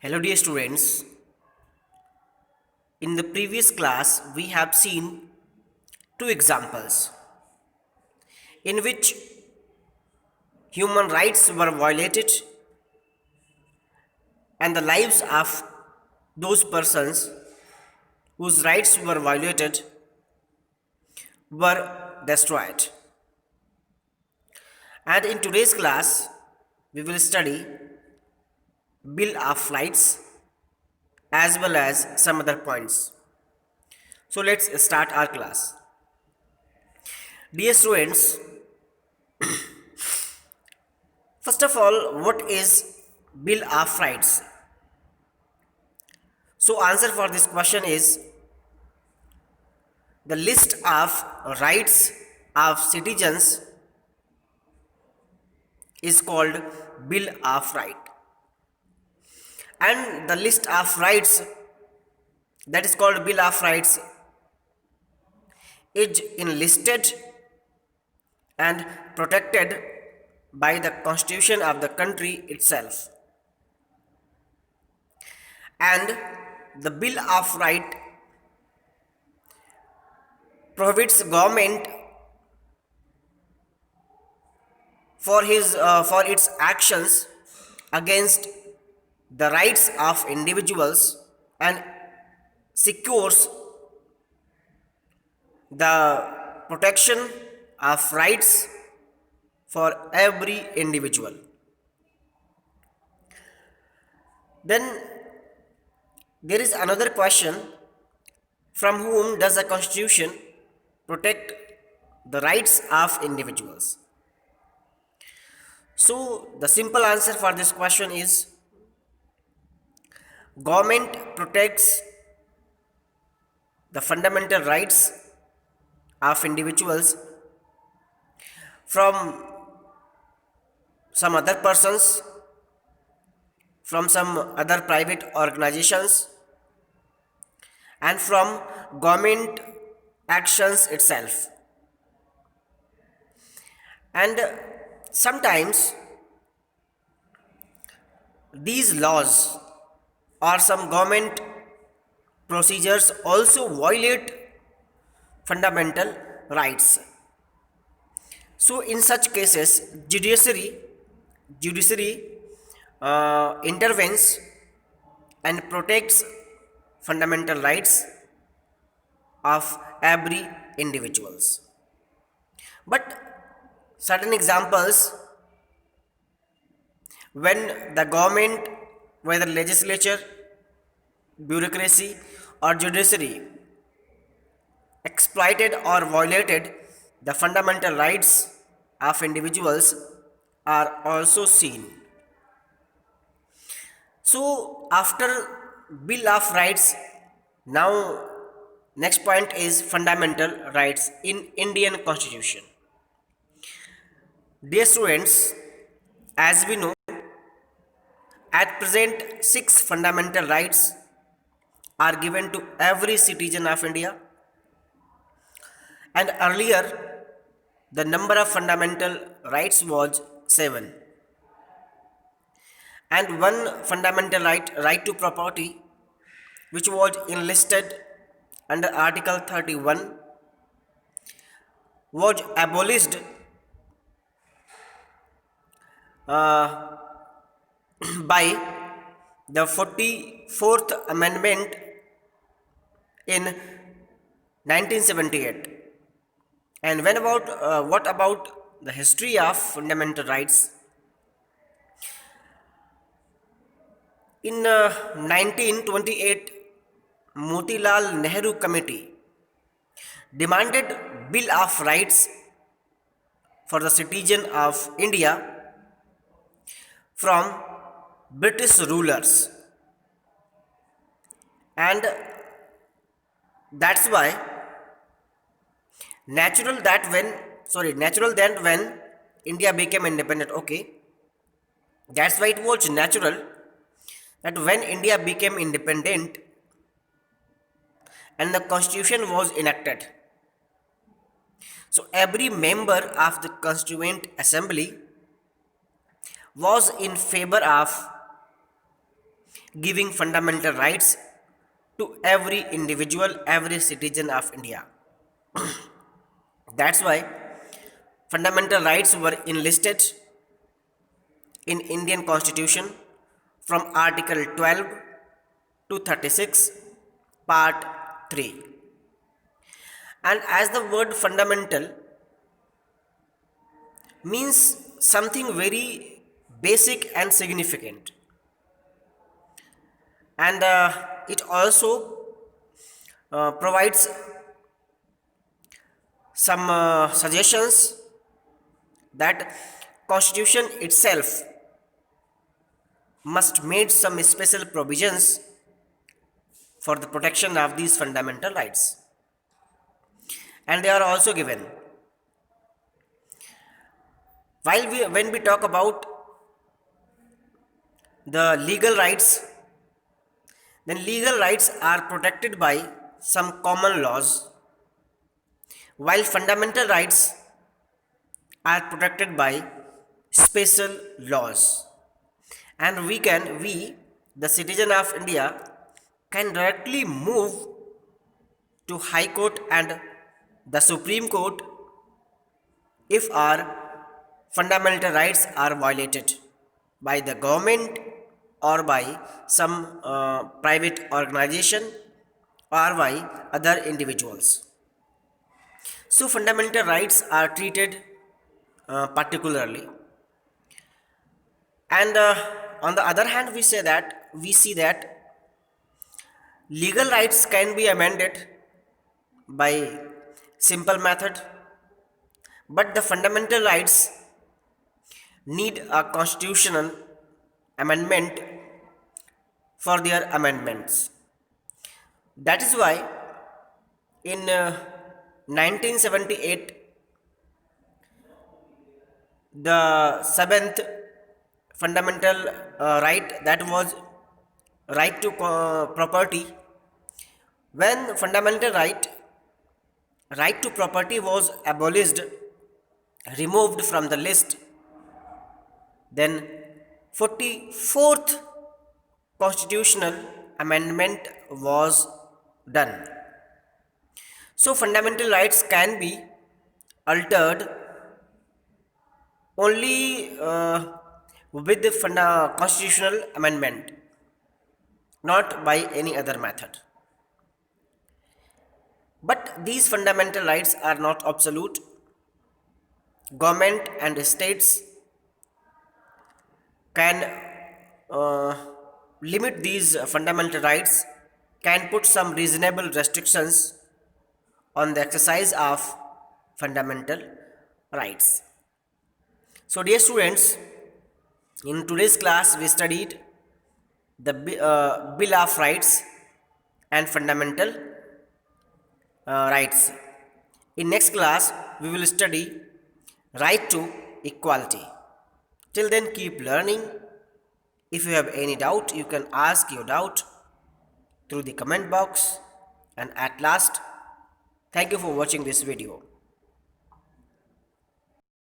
Hello, dear students. In the previous class, we have seen two examples in which human rights were violated and the lives of those persons whose rights were violated were destroyed. And in today's class, we will study Bill of Rights as well as some other points. So let's start our class. Dear students, first of all, what is Bill of Rights? So answer for this question is the list of rights of citizens is called Bill of Rights. And the list of rights that is called Bill of Rights is enlisted and protected by the constitution of the country itself. And the Bill of Rights prohibits government for its actions against the rights of individuals and secures the protection of rights for every individual. Then there is another question, from whom does the constitution protect the rights of individuals? So the simple answer for this question is government protects the fundamental rights of individuals from some other persons, from some other private organizations, and from government actions itself. And sometimes these laws or some government procedures also violate fundamental rights. So in such cases, judiciary intervenes and protects fundamental rights of every individuals. But certain examples, when the government, whether legislature, bureaucracy, or judiciary, exploited or violated the fundamental rights of individuals, are also seen. So, after Bill of Rights, now next point is fundamental rights in Indian Constitution. Dear students, as we know, at present, 6 fundamental rights are given to every citizen of India, and earlier the number of fundamental rights was 7. And one fundamental right to property, which was enlisted under Article 31, was abolished by the 44th Amendment in 1978. And what about the history of fundamental rights? In 1928, Motilal Nehru Committee demanded Bill of Rights for the citizen of India from British rulers, and that's why natural that when India became independent. Okay, that's why it was natural that when India became independent and the constitution was enacted, so every member of the constituent assembly was in favor of giving fundamental rights to every individual, every citizen of India. That's why fundamental rights were enlisted in Indian Constitution from Article 12 to 36, Part 3. And as the word fundamental means something very basic and significant, and it also provides some suggestions that constitution itself must make some special provisions for the protection of these fundamental rights, and they are also given. When we talk about the legal rights, then legal rights are protected by some common laws, while fundamental rights are protected by special laws. And we, the citizen of India, can directly move to High Court and the Supreme Court if our fundamental rights are violated by the government or by some private organization or by other individuals. So fundamental rights are treated particularly, and on the other hand, we see that legal rights can be amended by simple method, but the fundamental rights need a constitutional amendment for their amendments. That is why in 1978 the seventh fundamental right, that was right to property, when fundamental right to property was abolished, removed from the list, then 44th constitutional amendment was done. So fundamental rights can be altered only with the constitutional amendment, not by any other method. But these fundamental rights are not absolute. Government and states can limit these fundamental rights, can put some reasonable restrictions on the exercise of fundamental rights. So dear students, in today's class we studied the Bill of Rights and fundamental rights. In next class we will study right to equality. Till then, keep learning. If you have any doubt, you can ask your doubt through the comment box. And at last, thank you for watching this video.